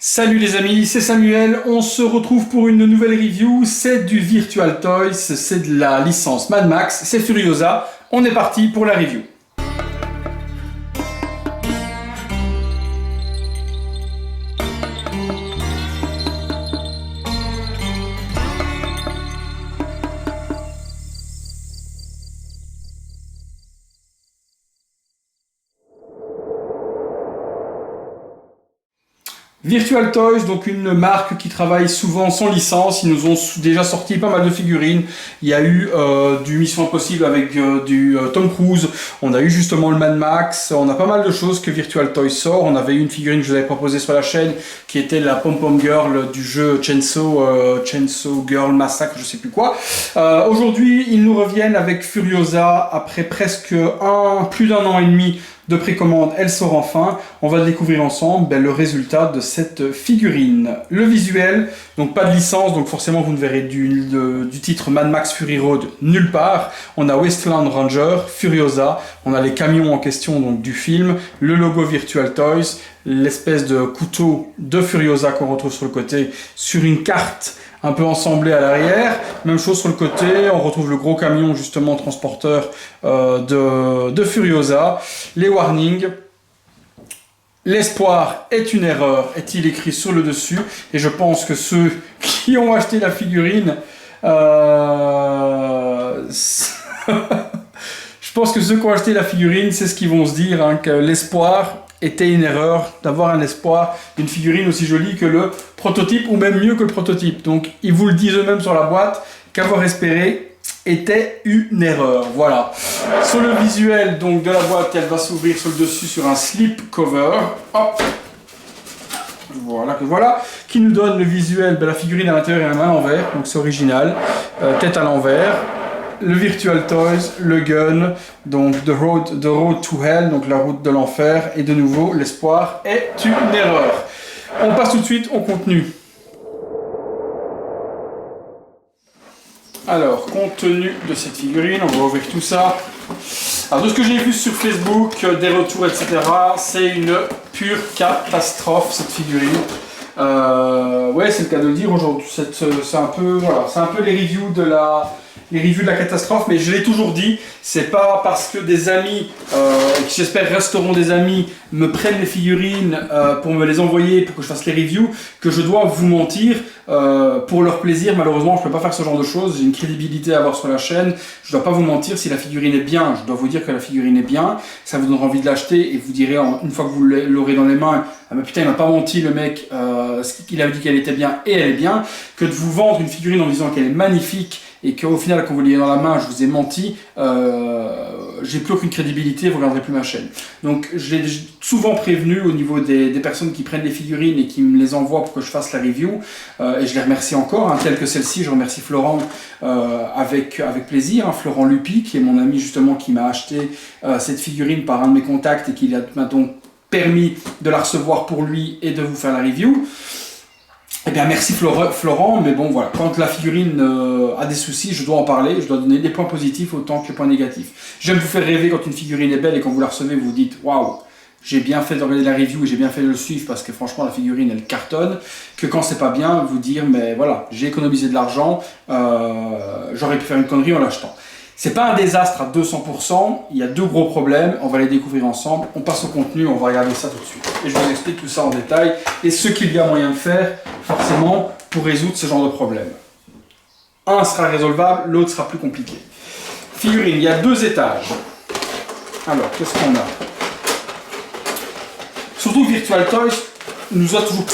Salut les amis, c'est Samuel, on se retrouve pour une nouvelle review, c'est du Virtual Toys, c'est de la licence Mad Max, c'est Furiosa, on est parti pour la review. Virtual Toys, donc une marque qui travaille souvent sans licence. Ils nous ont déjà sorti pas mal de figurines. Il y a eu du Mission Impossible avec du Tom Cruise. On a eu justement le Mad Max. On a pas mal de choses que Virtual Toys sort. On avait eu une figurine que je vous avais proposée sur la chaîne qui était la Pom Pom Girl du jeu Chainsaw Girl Massacre, je sais plus quoi. Aujourd'hui, ils nous reviennent avec Furiosa après presque plus d'un an et demi de précommande, elle sort enfin. On va découvrir ensemble le résultat de cette figurine. Le visuel, donc pas de licence, donc forcément vous ne verrez du titre Mad Max Fury Road nulle part. On a Wasteland Ranger, Furiosa, on a les camions en question donc du film, le logo Virtual Toys, l'espèce de couteau de Furiosa qu'on retrouve sur le côté, sur une carte un peu ensemblé à l'arrière, même chose sur le côté, on retrouve le gros camion justement transporteur de Furiosa, les warnings, l'espoir est une erreur, est-il écrit sur le dessus, et je pense que ceux qui ont acheté la figurine, je pense que ceux qui ont acheté la figurine, c'est ce qu'ils vont se dire, hein, que l'espoir était une erreur d'avoir un espoir d'une figurine aussi jolie que le prototype, ou même mieux que le prototype. Donc ils vous le disent eux-mêmes sur la boîte, qu'avoir espéré était une erreur. Voilà. Sur le visuel donc de la boîte, elle va s'ouvrir sur le dessus sur un slip cover. Hop. Voilà, qui nous donne le visuel, la figurine à l'intérieur et la main à l'envers, donc c'est original, tête à l'envers. Le Virtual Toys, le gun, donc the road to Hell, donc la route de l'enfer, et de nouveau, l'espoir est une erreur. On passe tout de suite au contenu. Alors, contenu de cette figurine, on va ouvrir tout ça. Alors, de ce que j'ai vu sur Facebook, des retours, etc., c'est une pure catastrophe, cette figurine. Ouais, c'est le cas de le dire aujourd'hui. C'est un peu, voilà, c'est un peu les reviews de la catastrophe, mais je l'ai toujours dit, c'est pas parce que des amis, qui j'espère resteront des amis, me prennent les figurines pour me les envoyer, pour que je fasse les reviews, que je dois vous mentir pour leur plaisir. Malheureusement, je peux pas faire ce genre de choses, j'ai une crédibilité à avoir sur la chaîne, je dois pas vous mentir. Si la figurine est bien, je dois vous dire que la figurine est bien, ça vous donnera envie de l'acheter, et vous direz, une fois que vous l'aurez dans les mains, ah mais putain, il m'a pas menti le mec, il avait dit qu'elle était bien, et elle est bien, que de vous vendre une figurine en disant qu'elle est magnifique, et qu'au final, quand vous l'ayez dans la main, je vous ai menti, j'ai plus aucune crédibilité, vous ne regarderez plus ma chaîne. Donc, j'ai souvent prévenu au niveau des personnes qui prennent les figurines et qui me les envoient pour que je fasse la review, et je les remercie encore, hein, telles que celle-ci. Je remercie Florent avec plaisir, hein, Florent Lupi, qui est mon ami justement, qui m'a acheté cette figurine par un de mes contacts et qui m'a donc permis de la recevoir pour lui et de vous faire la review. Eh bien, merci Florent, mais bon voilà, quand la figurine a des soucis, je dois en parler, je dois donner des points positifs autant que les points négatifs. J'aime vous faire rêver quand une figurine est belle et quand vous la recevez, vous vous dites « Waouh, j'ai bien fait de regarder la review et j'ai bien fait de le suivre parce que franchement la figurine elle cartonne », que quand c'est pas bien, vous dire « Mais voilà, j'ai économisé de l'argent, j'aurais pu faire une connerie en l'achetant ». C'est pas un désastre à 200%, il y a deux gros problèmes, on va les découvrir ensemble, on passe au contenu, on va regarder ça tout de suite. Et je vous explique tout ça en détail, et ce qu'il y a moyen de faire, forcément, pour résoudre ce genre de problème. Un sera résolvable, l'autre sera plus compliqué. Figurine, il y a deux étages. Alors, qu'est-ce qu'on a? Surtout Virtual Toys nous a toujours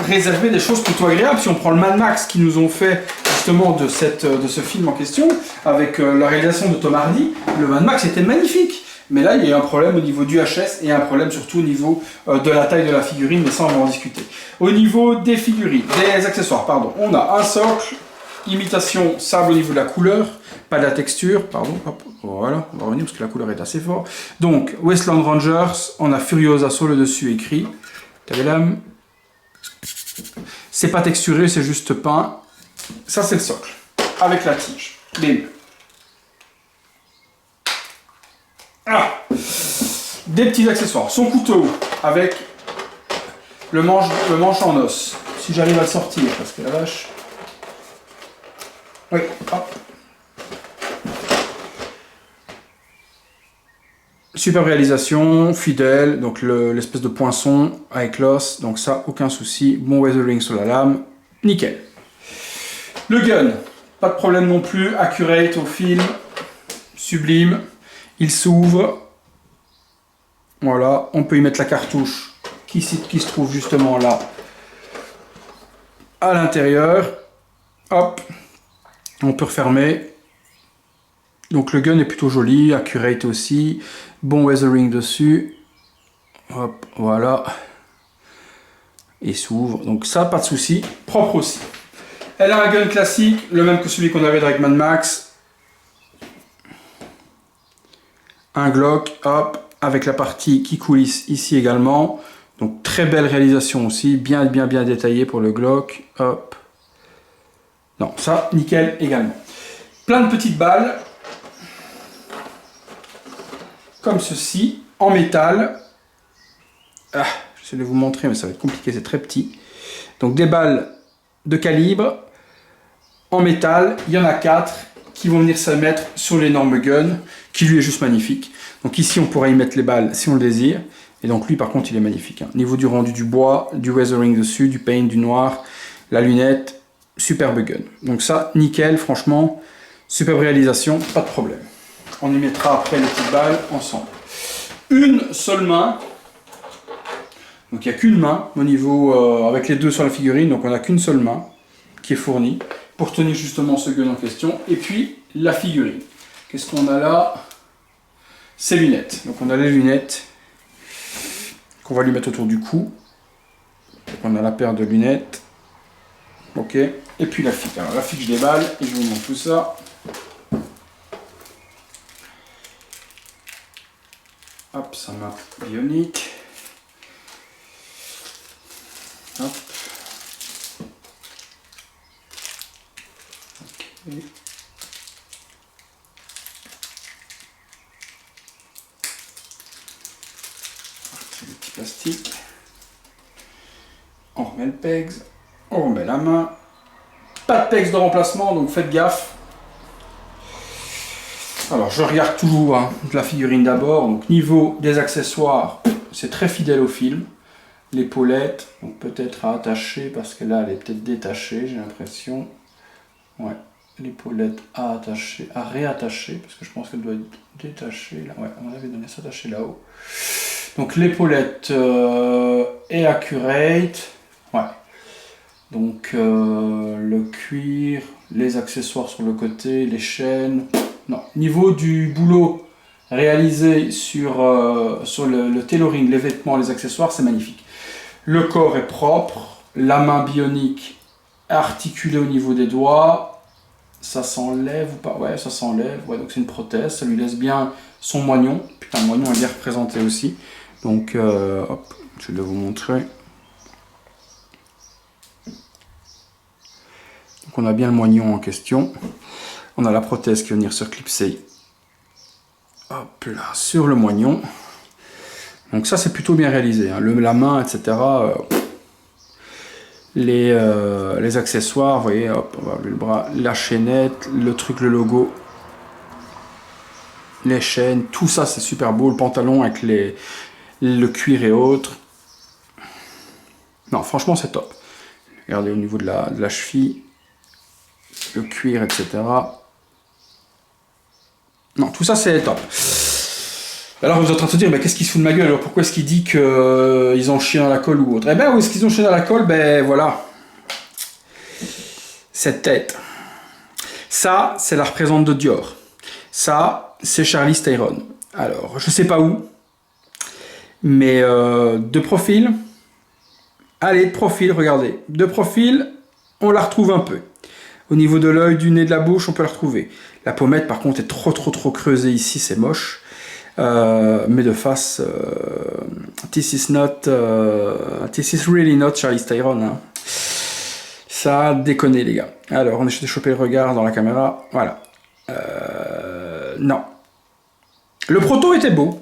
réservé des choses plutôt agréables. Si on prend le Mad Max qui nous ont fait justement de ce film en question, avec la réalisation de Tom Hardy, le Mad Max était magnifique. Mais là, il y a un problème au niveau du HS et un problème surtout au niveau de la taille de la figurine, mais ça, on va en discuter. Au niveau des figurines, des accessoires, pardon, on a un socle, imitation sable au niveau de la couleur, pas de la texture, pardon, hop, voilà, on va revenir parce que la couleur est assez forte. Donc, Wasteland Rangers, on a Furiosa sur le dessus écrit. C'est pas texturé, c'est juste peint. Ça, c'est le socle, avec la tige. Bim. Ah. Des petits accessoires. Son couteau, avec le manche en os. Si j'arrive à le sortir, parce que la vache... Oui, hop. Super réalisation, fidèle, donc l'espèce de poinçon avec l'os, donc ça, aucun souci. Bon weathering sur la lame, nickel. Le gun, pas de problème non plus, accurate au film, sublime. Il s'ouvre, voilà, on peut y mettre la cartouche qui se trouve justement là, à l'intérieur. Hop, on peut refermer. Donc le gun est plutôt joli, accurate aussi, bon weathering dessus. Hop, voilà. Et s'ouvre, donc ça, pas de souci, propre aussi. Elle a un gun classique, le même que celui qu'on avait avec Mad Max. Un Glock, hop, avec la partie qui coulisse ici également. Donc très belle réalisation aussi, bien détaillé pour le Glock, hop. Non, ça, nickel également. Plein de petites balles. Comme ceci, en métal. Ah, j'essaie de vous montrer, mais ça va être compliqué, c'est très petit. Donc des balles de calibre, en métal, il y en a 4 qui vont venir se mettre sur l'énorme gun, qui lui est juste magnifique. Donc ici, on pourra y mettre les balles si on le désire. Et donc lui, par contre, il est magnifique. Hein. Niveau du rendu du bois, du weathering dessus, du paint, du noir, la lunette, superbe gun. Donc ça, nickel, franchement, superbe réalisation, pas de problème. On y mettra après les petites balles ensemble. Une seule main. Donc il n'y a qu'une main au niveau, avec les deux sur la figurine, donc on n'a qu'une seule main qui est fournie pour tenir justement ce gun en question. Et puis la figurine. Qu'est-ce qu'on a là? Ces lunettes. Donc on a les lunettes qu'on va lui mettre autour du cou. Donc on a la paire de lunettes. Ok. Et puis la figue. Alors la figue, je déballe et je vous montre tout ça. Hop, ça m'a bionique. Hop. Ok. Le petit plastique. On remet le pegs. On remet la main. Pas de pegs de remplacement, donc faites gaffe. Alors je regarde toujours hein, la figurine d'abord. Donc niveau des accessoires, c'est très fidèle au film. L'épaulette, peut-être à attacher parce que là elle est peut-être détachée, j'ai l'impression. Ouais, l'épaulette à attacher, à réattacher parce que je pense qu'elle doit être détachée. Là. Ouais, on avait donné s'attacher là-haut. Donc l'épaulette est accurate. Ouais. Donc le cuir, les accessoires sur le côté, les chaînes. Non, niveau du boulot réalisé sur le tailoring, les vêtements, les accessoires, c'est magnifique. Le corps est propre, la main bionique articulée au niveau des doigts. Ça s'enlève ou pas? Ouais, ça s'enlève. Ouais, donc c'est une prothèse, ça lui laisse bien son moignon. Putain, le moignon est bien représenté aussi. Donc, hop, je vais vous montrer. Donc on a bien le moignon en question. On a la prothèse qui va venir se clipser. Hop là, sur le moignon. Donc ça c'est plutôt bien réalisé. Hein. La main, etc. Les accessoires, vous voyez, hop, on va lever le bras. La chaînette, le truc, le logo. Les chaînes, tout ça c'est super beau. Le pantalon avec le cuir et autres. Non, franchement c'est top. Regardez au niveau de la cheville. Le cuir, etc. Non, tout ça c'est top. Alors vous êtes en train de se dire, qu'est-ce qu'il se fout de ma gueule? Alors pourquoi est-ce qu'il dit qu'ils ont chié dans la colle ou autre? Eh ben où est-ce qu'ils ont chié dans la colle? Ben voilà. Cette tête. Ça, c'est la représentante de Dior. Ça, c'est Charlize Theron. Alors, je sais pas où. Mais de profil. Allez, de profil, regardez. De profil, on la retrouve un peu. Au niveau de l'œil, du nez, de la bouche, on peut la retrouver. La pommette, par contre, est trop creusée ici, c'est moche. Mais de face, this is really not Charlize Theron. Hein. Ça a déconné, les gars. Alors, on essaie de choper le regard dans la caméra. Voilà. Non. Le proto était beau.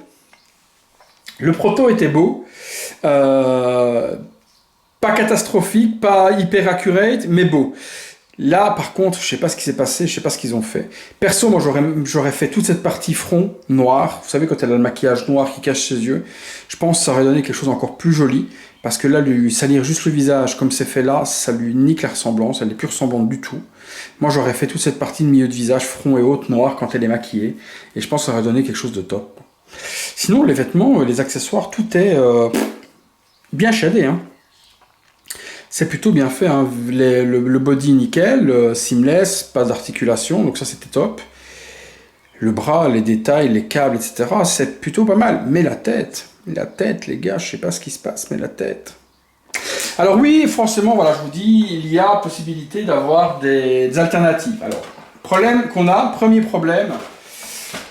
Pas catastrophique, pas hyper accurate, mais beau. Là, par contre, je sais pas ce qui s'est passé, je sais pas ce qu'ils ont fait. Perso, moi, j'aurais fait toute cette partie front noir. Vous savez, quand elle a le maquillage noir qui cache ses yeux, je pense que ça aurait donné quelque chose d'encore plus joli. Parce que là, lui salir juste le visage comme c'est fait là, ça lui nique la ressemblance, elle n'est plus ressemblante du tout. Moi, j'aurais fait toute cette partie de milieu de visage, front et haute noir quand elle est maquillée. Et je pense que ça aurait donné quelque chose de top. Sinon, les vêtements, les accessoires, tout est bien shadé, hein. C'est plutôt bien fait, hein. Le body nickel, seamless, pas d'articulation, donc ça c'était top. Le bras, les détails, les câbles, etc. c'est plutôt pas mal. Mais la tête, les gars, je sais pas ce qui se passe, mais la tête. Alors oui, forcément, voilà, je vous dis, il y a possibilité d'avoir des alternatives. Alors, problème qu'on a, premier problème,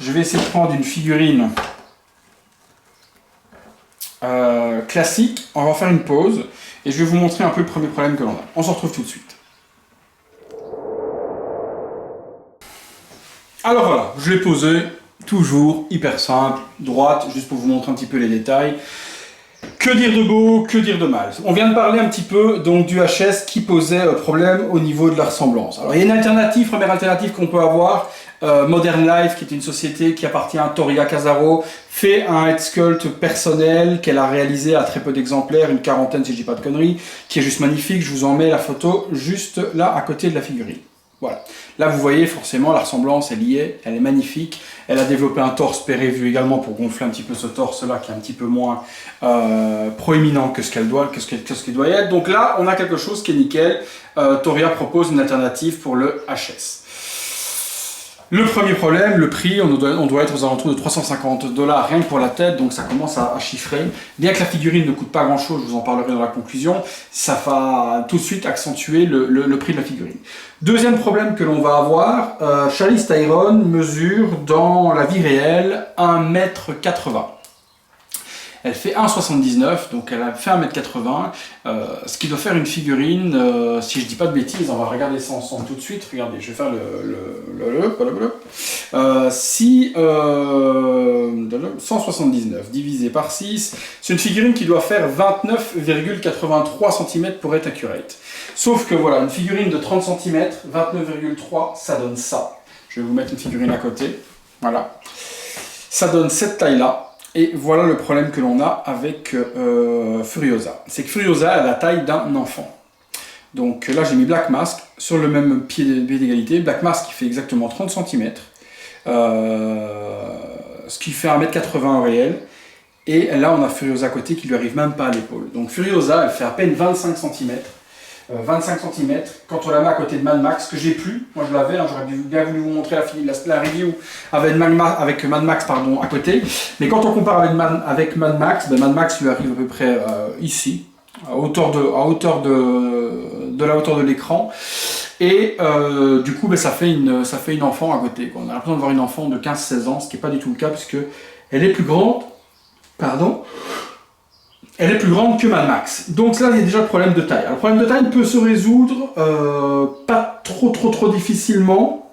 je vais essayer de prendre une figurine classique, on va faire une pause. Et je vais vous montrer un peu le premier problème que l'on a. On se retrouve tout de suite. Alors voilà, je l'ai posé, toujours hyper simple, droite, juste pour vous montrer un petit peu les détails. Que dire de beau, que dire de mal? On vient de parler un petit peu donc du HS qui posait problème au niveau de la ressemblance. Alors il y a une alternative, première alternative qu'on peut avoir, Modern Life, qui est une société qui appartient à Toria Casaro, fait un head sculpt personnel qu'elle a réalisé à très peu d'exemplaires, une quarantaine si je dis pas de conneries, qui est juste magnifique. Je vous en mets la photo juste là à côté de la figurine. Voilà. Là, vous voyez forcément la ressemblance, elle y est, elle est magnifique. Elle a développé un torse pérévu également pour gonfler un petit peu ce torse-là qui est un petit peu moins proéminent que ce qu'il doit être. Donc là, on a quelque chose qui est nickel. Toria propose une alternative pour le HS. Le premier problème, le prix, on doit être aux alentours de 350 $ rien que pour la tête, donc ça commence à chiffrer. Bien que la figurine ne coûte pas grand chose, je vous en parlerai dans la conclusion, ça va tout de suite accentuer le prix de la figurine. Deuxième problème que l'on va avoir, Charlize Theron mesure dans la vie réelle 1,80 m. Elle fait 1,79 m, donc elle a fait 1,80 m, ce qui doit faire une figurine, si je dis pas de bêtises, on va regarder ça ensemble tout de suite. Regardez, je vais faire si 179 divisé par 6, c'est une figurine qui doit faire 29,83 cm pour être accurate. Sauf que voilà, une figurine de 30 cm, 29,3, ça donne ça. Je vais vous mettre une figurine à côté, voilà. Ça donne cette taille-là. Et voilà le problème que l'on a avec Furiosa. C'est que Furiosa a la taille d'un enfant. Donc là j'ai mis Black Mask sur le même pied d'égalité. Black Mask qui fait exactement 30 cm. Ce qui fait 1,80 m en réel. Et là on a Furiosa à côté qui lui arrive même pas à l'épaule. Donc Furiosa elle fait à peine 25 cm. 25 cm, quand on la met à côté de Mad Max, que j'ai plus, moi je l'avais, hein, j'aurais bien voulu vous montrer la review avec Mad Max pardon, à côté, mais quand on compare avec Mad Max, ben Mad Max lui arrive à peu près ici, à hauteur de la hauteur de l'écran, et du coup ben, ça fait une enfant à côté, quoi. On a l'impression de voir une enfant de 15-16 ans, ce qui n'est pas du tout le cas, puisque elle est plus grande, elle est plus grande que Mad Max. Donc là, il y a déjà le problème de taille. Alors, le problème de taille peut se résoudre pas trop difficilement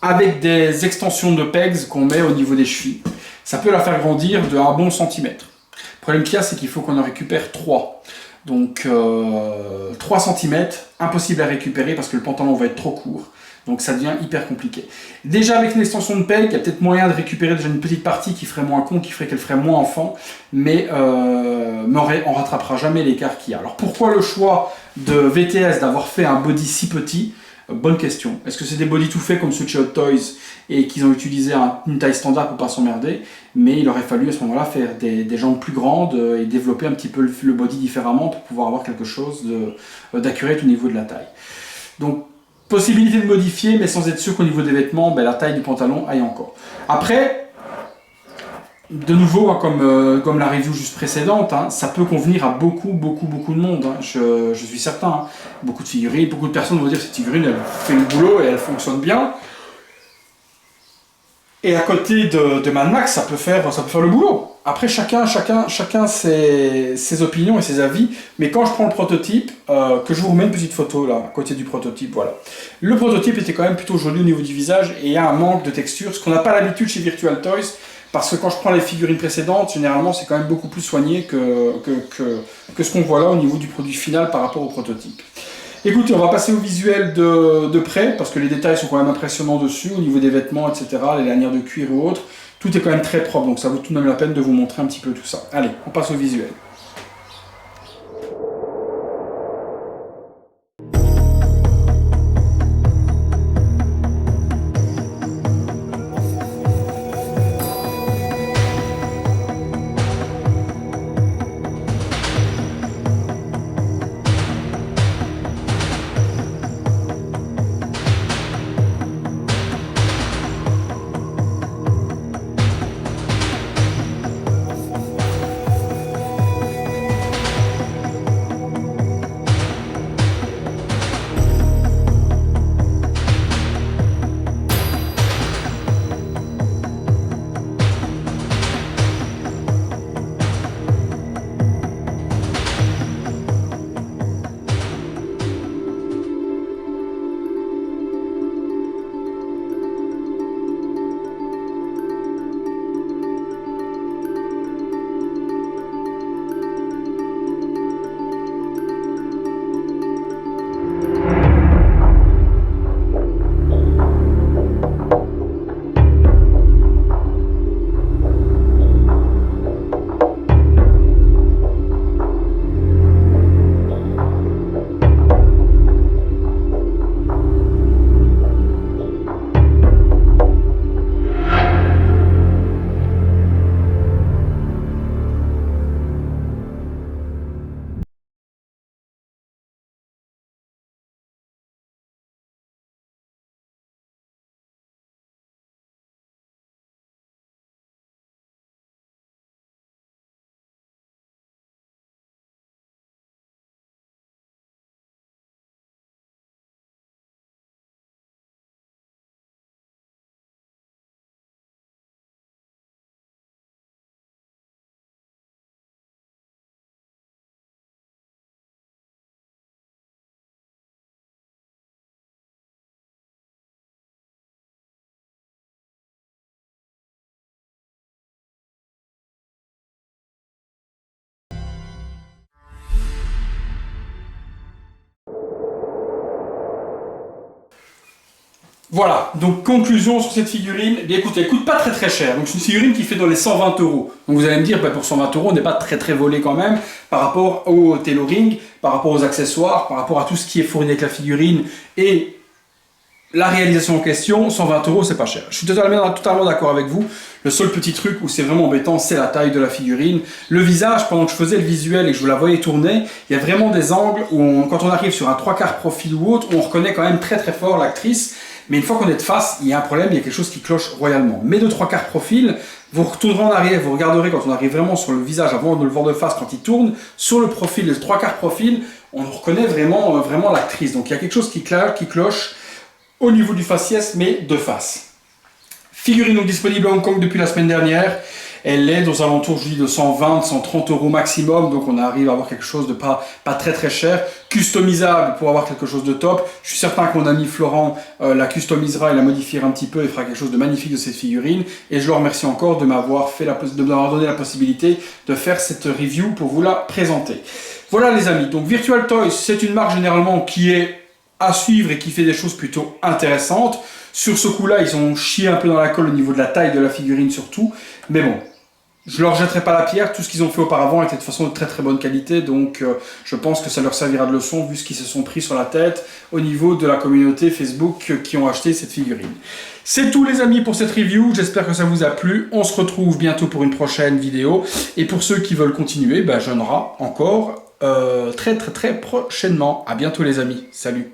avec des extensions de pegs qu'on met au niveau des chevilles. Ça peut la faire grandir de un bon centimètre. Le problème qu'il y a, c'est qu'il faut qu'on en récupère 3. Donc 3 cm, impossible à récupérer parce que le pantalon va être trop court. Donc ça devient hyper compliqué. Déjà avec une extension de peg, il y a peut-être moyen de récupérer déjà une petite partie qui ferait moins con, qui ferait qu'elle ferait moins enfant, mais on rattrapera jamais l'écart qu'il y a. Alors pourquoi le choix de VTS d'avoir fait un body si petit? Bonne question. Est-ce que c'est des body tout faits comme ceux de chez Hot Toys et qu'ils ont utilisé une taille standard pour pas s'emmerder? Mais il aurait fallu à ce moment-là faire des jambes plus grandes et développer un petit peu le body différemment pour pouvoir avoir quelque chose d'accurate au niveau de la taille. Donc possibilité de modifier, mais sans être sûr qu'au niveau des vêtements, ben, la taille du pantalon aille encore. Après, de nouveau, hein, comme la review juste précédente, hein, ça peut convenir à beaucoup de monde. Hein, je suis certain. Hein. Beaucoup de figurines, beaucoup de personnes vont dire que cette figurine, elle fait le boulot et elle fonctionne bien. Et à côté de Mad Max, ça peut faire le boulot. Après, chacun ses opinions et ses avis. Mais quand je prends le prototype, que je vous remets une petite photo là, à côté du prototype, voilà. Le prototype était quand même plutôt joli au niveau du visage et il y a un manque de texture, ce qu'on n'a pas l'habitude chez Virtual Toys, parce que quand je prends les figurines précédentes, généralement c'est quand même beaucoup plus soigné que ce qu'on voit là au niveau du produit final par rapport au prototype. Écoutez, on va passer au visuel de près, parce que les détails sont quand même impressionnants dessus, au niveau des vêtements, etc., les lanières de cuir ou autres. Tout est quand même très propre, donc ça vaut tout de même la peine de vous montrer un petit peu tout ça. Allez, on passe au visuel. Voilà, donc conclusion sur cette figurine, eh bien écoutez, elle coûte pas très cher, donc c'est une figurine qui fait dans les 120 euros. Donc vous allez me dire, bah, pour 120 euros, on n'est pas très volé quand même, par rapport au tailoring, par rapport aux accessoires, par rapport à tout ce qui est fourni avec la figurine, et la réalisation en question, 120 euros, c'est pas cher. Je suis totalement d'accord avec vous. Le seul petit truc où c'est vraiment embêtant, c'est la taille de la figurine. Le visage, pendant que je faisais le visuel et que je vous la voyais tourner, il y a vraiment des angles où, quand on arrive sur un 3/4 profil ou autre, on reconnaît quand même très fort l'actrice. Mais une fois qu'on est de face, il y a un problème, il y a quelque chose qui cloche royalement. Mais de 3/4 profil, vous retournerez en arrière, vous regarderez quand on arrive vraiment sur le visage, avant de le voir de face quand il tourne, sur le profil, le 3/4 profil, on reconnaît vraiment l'actrice. Donc il y a quelque chose qui cloche au niveau du faciès, mais de face. Figurine donc disponible à Hong Kong depuis la semaine dernière. Elle est aux alentours, je dis, de 120, 130 euros maximum, donc on arrive à avoir quelque chose de pas très cher, customisable pour avoir quelque chose de top. Je suis certain que mon ami Florent la customisera et la modifiera un petit peu et fera quelque chose de magnifique de cette figurine. Et je le remercie encore de m'avoir donné la possibilité de faire cette review pour vous la présenter. Voilà les amis, donc Virtual Toys, c'est une marque généralement qui est à suivre et qui fait des choses plutôt intéressantes. Sur ce coup-là, ils ont chié un peu dans la colle au niveau de la taille de la figurine surtout, mais bon. Je ne leur jetterai pas la pierre, tout ce qu'ils ont fait auparavant était de façon de très bonne qualité, donc je pense que ça leur servira de leçon vu ce qu'ils se sont pris sur la tête au niveau de la communauté Facebook qui ont acheté cette figurine. C'est tout les amis pour cette review, j'espère que ça vous a plu, on se retrouve bientôt pour une prochaine vidéo, et pour ceux qui veulent continuer, j'en aurai encore très prochainement. À bientôt les amis, salut.